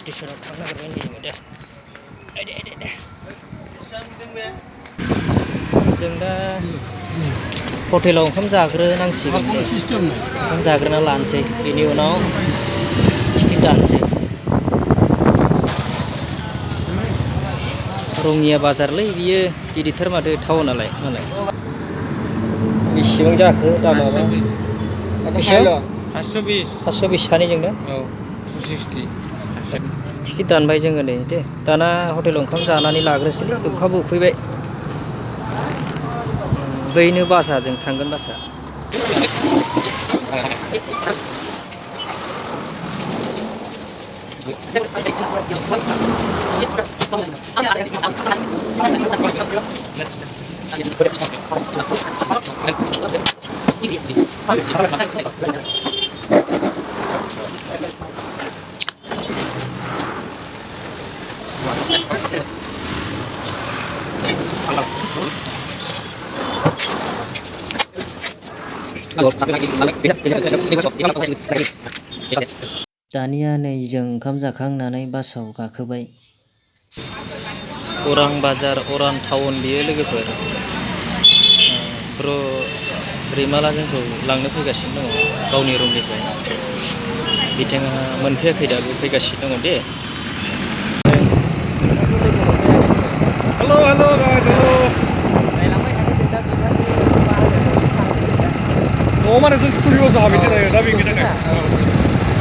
स्टेशनाव थांनो नागिरबाय जोङो दे जों दा हटेलाव ओंखाम जाग्रोनांसिगोन दे ओंखाम जाग्रोना लानोसै बेनि उनाव टिकेट दानसै रङिया बाजारलै बियो गिदिरथार माथो टाउनालाय मालाय बेसेबां जाखो दामाबा बेसेबां 520 सानैजोंनो औ 260 टिकेट दानबाय जोङो नै दे दाना हटेलाव ओंखाम जानानै लाग्रोसैलै अखाबो उखैबाय बैनो बासआ जों थांगोन बासआ दानिया नै जों ओंखाम जाखांनानै बासाव गाखोबाय अरां बाजार अरां टाउन बियो लोगोफोर ब्र रैमाला जोंखौ लांनो फैगासिनो दङ गावनि रुमनिफ्राय बिथाङा मोनफैयाखै दाबो फैगासिनो दङ दे Halo guys, halo. Oh mana जों स्टुडिअ जाहाबे जायो दा बेनि थाखाय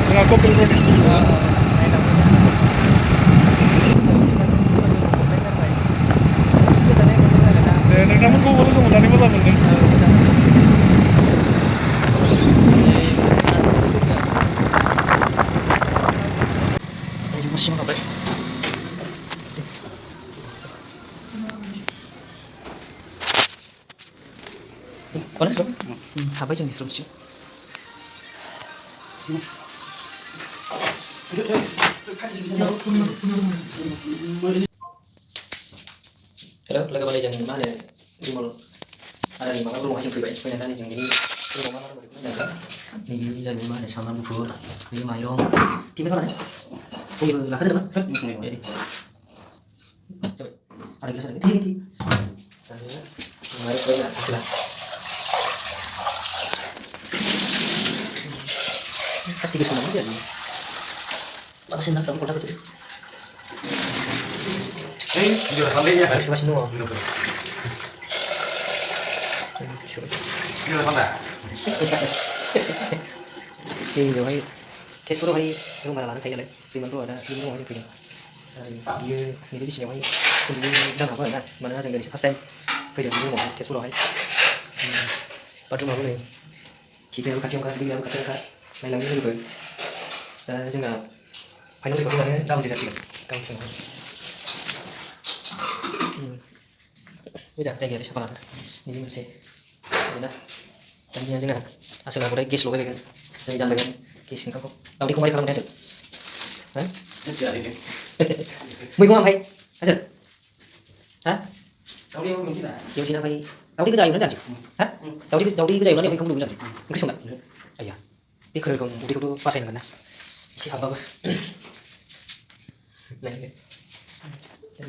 जोंहा कपिल रोड स्टुडिअ दे नोंथांमोनखौ लोगो मोननानै मोजां मोनदों हाबाय जोंनि रुमसिम हेल' लोगो बालाय जों मा होनो रिमल आदानि माबा रुमावहाय जों फैबाय फैनानै जों बिनि रुमाव मा होनो नैबे जाहैबाय मा होनो सामब्राम गुफुर बे माइरं टिफिन खालामनाय बयबो लाखादो नामा दे जाबाय आधा गिलास आधा थि माइरं plastik itu namanya jadi apa sih nak kamu kotak kecil jual sambalnya masih nunggu jual sambal ini rồi test pro hay không mà làm thấy là thì mình rồi đã đi ngoài thì như như cái gì vậy cũng đang học ở đây mà nó dành để phát sen bây giờ đi ngoài test pro hay bắt đầu này chỉ đều các trong các đi đâu các trong các này làm như vậy जोंना final report होनानै गाबोन जासिगोन गाबोन मोजां जायगायालाय साफा लाना नैबे मोनसे ओरैना दानिया जोंना आसोल आगराय गेस लगायबायगोन जों जानबायगोन गेस ओंखामखौ दावदैखौ मारै खालामनाय आसोल मैगङा ओमफ्राय आसोल हा दावदैयाव मिथिला ओमफ्राय दावदै गोजा एवनानै जानोसै हा दावदै गोजा एवनानै ओंखाम गुदुं जानोसै ओंख्रि संना आया बे खोरोखौ उदैखौथ' बासायनांगोन ना एसे हाबबाबो नायदो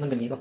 मोनगोन बेखौ